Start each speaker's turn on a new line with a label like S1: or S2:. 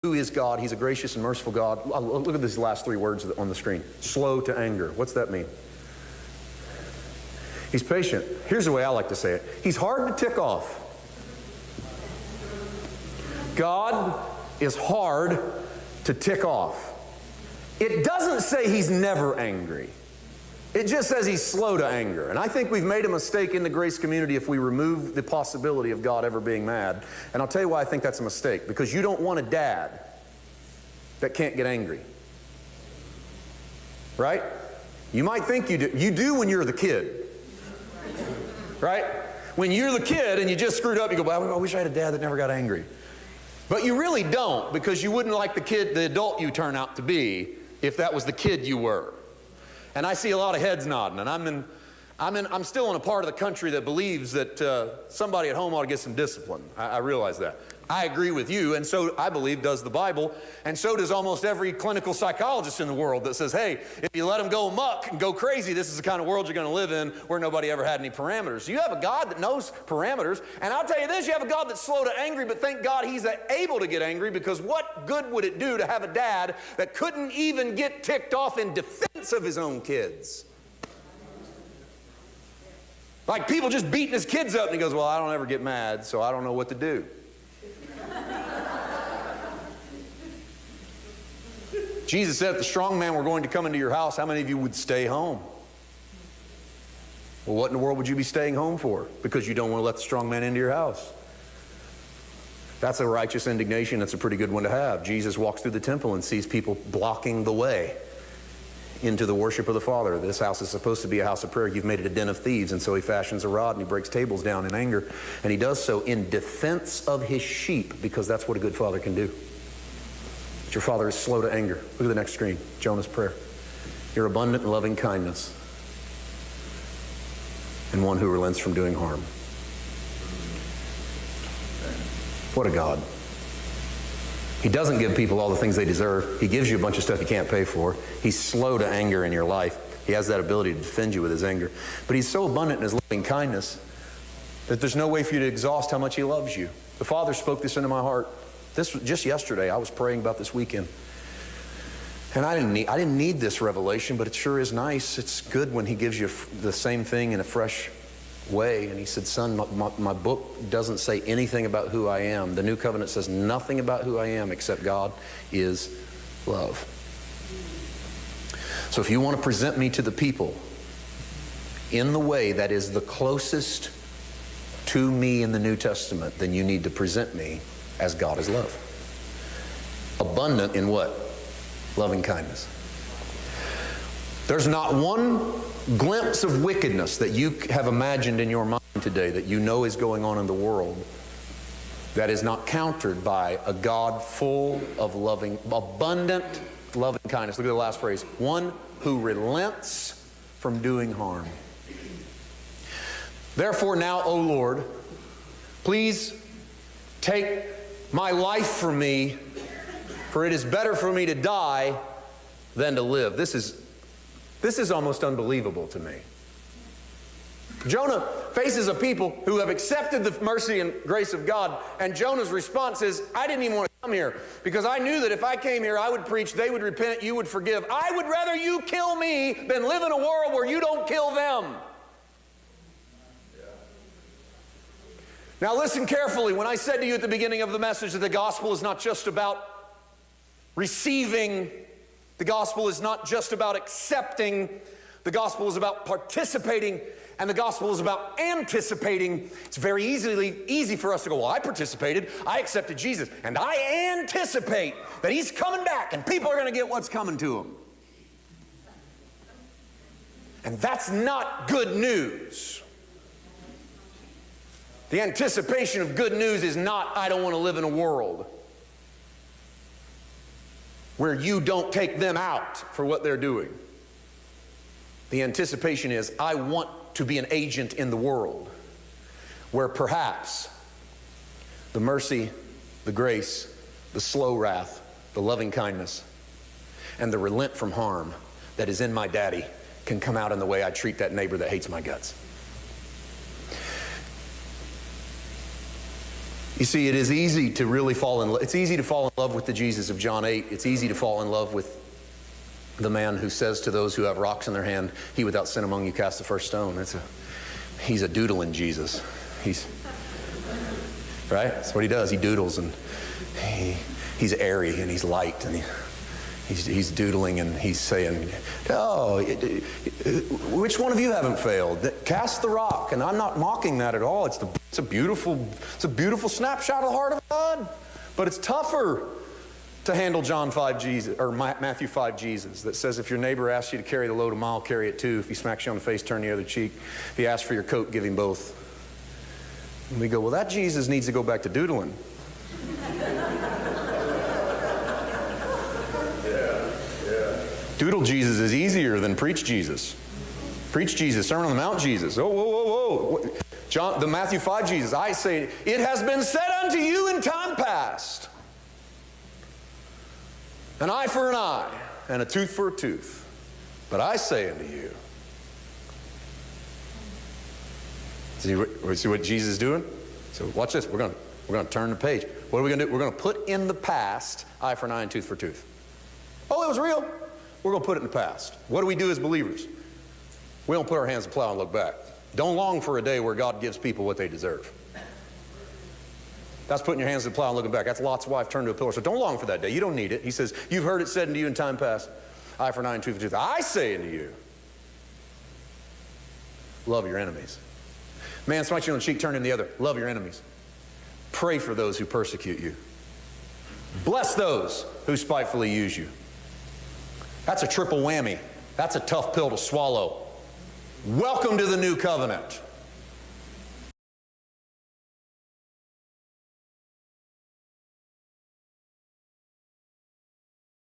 S1: Who is God? He's a gracious and merciful God. Look at these last 3 words on the screen. Slow to anger. What's that mean? He's patient. Here's the way I like to say it. He's hard to tick off. God is hard to tick off. It doesn't say He's never angry. It just says He's slow to anger. And I think we've made a mistake in the grace community if we remove the possibility of God ever being mad. And I'll tell you why I think that's a mistake. Because you don't want a dad that can't get angry. Right? You might think you do. You do when you're the kid. Right? When you're the kid and you just screwed up, you go, well, I wish I had a dad that never got angry. But you really don't, because you wouldn't like the adult you turn out to be if that was the kid you were. And I see a lot of heads nodding, and I'm still in a part of the country that believes that somebody at home ought to get some discipline. I realize that. I agree with you, and so I believe does the Bible, and so does almost every clinical psychologist in the world that says, hey, if you let them go amok and go crazy, this is the kind of world you're going to live in where nobody ever had any parameters. You have a God that knows parameters, and I'll tell you this, you have a God that's slow to angry, but thank God He's able to get angry, because what good would it do to have a dad that couldn't even get ticked off in defense of his own kids? Like people just beating his kids up, and he goes, well, I don't ever get mad, so I don't know what to do. Jesus said, if the strong man were going to come into your house, how many of you would stay home? Well, what in the world would you be staying home for? Because you don't want to let the strong man into your house. That's a righteous indignation. That's a pretty good one to have. Jesus walks through the temple and sees people blocking the way into the worship of the Father. This house is supposed to be a house of prayer. You've made it a den of thieves. And so He fashions a rod and He breaks tables down in anger. And He does so in defense of His sheep, because that's what a good father can do. But your Father is slow to anger. Look at the next screen. Jonah's prayer. You're abundant in loving kindness and one who relents from doing harm. What a God. He doesn't give people all the things they deserve. He gives you a bunch of stuff you can't pay for. He's slow to anger in your life. He has that ability to defend you with His anger. But He's so abundant in His loving kindness that there's no way for you to exhaust how much He loves you. The Father spoke this into my heart. This was just yesterday. I was praying about this weekend. And I didn't need this revelation, but it sure is nice. It's good when He gives you the same thing in a fresh way. And He said, son, my book doesn't say anything about who I am. The New Covenant says nothing about who I am except God is love. So if you want to present me to the people in the way that is the closest to me in the New Testament, then you need to present me as God is love. Abundant in what? Loving kindness. There's not one glimpse of wickedness that you have imagined in your mind today that you know is going on in the world that is not countered by a God full of loving, abundant loving kindness. Look at the last phrase. One who relents from doing harm. Therefore now, O Lord, please take my life from me, for it is better for me to die than to live. This is almost unbelievable to me. Jonah faces a people who have accepted the mercy and grace of God, and Jonah's response is, I didn't even want to come here, because I knew that if I came here, I would preach, they would repent, you would forgive. I would rather you kill me than live in a world where you don't kill them. Now listen carefully. When I said to you at the beginning of the message that the gospel is not just about receiving, the gospel is not just about accepting, the gospel is about participating, and the gospel is about anticipating. It's very easy for us to go, well, I participated, I accepted Jesus, and I anticipate that He's coming back and people are going to get what's coming to them. And that's not good news. The anticipation of good news is not, I don't want to live in a world where you don't take them out for what they're doing. The anticipation is, I want to be an agent in the world where perhaps the mercy, the grace, the slow wrath, the loving kindness, and the relent from harm that is in my daddy can come out in the way I treat that neighbor that hates my guts. You see, it is easy to really fall in love. It's easy to fall in love with the Jesus of John 8. It's easy to fall in love with the man who says to those who have rocks in their hand, "He without sin among you cast the first stone." He's a doodling Jesus. Right? That's what he does. He doodles, and he's airy, and he's light, and he's doodling, and he's saying, "Oh, which one of you haven't failed? Cast the rock." And I'm not mocking that at all. It's a beautiful snapshot of the heart of God. But it's tougher to handle John 5 Jesus, or Matthew 5 Jesus, that says, if your neighbor asks you to carry the load a mile, carry it too. If he smacks you on the face, turn the other cheek. If he asks for your coat, give him both. And we go, well, that Jesus needs to go back to doodling. Doodle Jesus is easier than preach Jesus. Preach Jesus, Sermon on the Mount Jesus. Oh, whoa, whoa, whoa. The Matthew 5 Jesus, I say, it has been said unto you in time past, an eye for an eye, and a tooth for a tooth. But I say unto you. See what Jesus is doing? So watch this. We're going to turn the page. What are we going to do? We're going to put in the past, eye for an eye and tooth for tooth. Oh, it was real. We're going to put it in the past. What do we do as believers? We don't put our hands to the plow and look back. Don't long for a day where God gives people what they deserve. That's putting your hands to the plow and looking back. That's Lot's wife turned to a pillar. So don't long for that day. You don't need it. He says, you've heard it said unto you in time past, eye for an eye and tooth for tooth. I say unto you, love your enemies. Man, smite you on the cheek, turn him the other. Love your enemies. Pray for those who persecute you. Bless those who spitefully use you. That's a triple whammy. That's a tough pill to swallow. Welcome to the new covenant.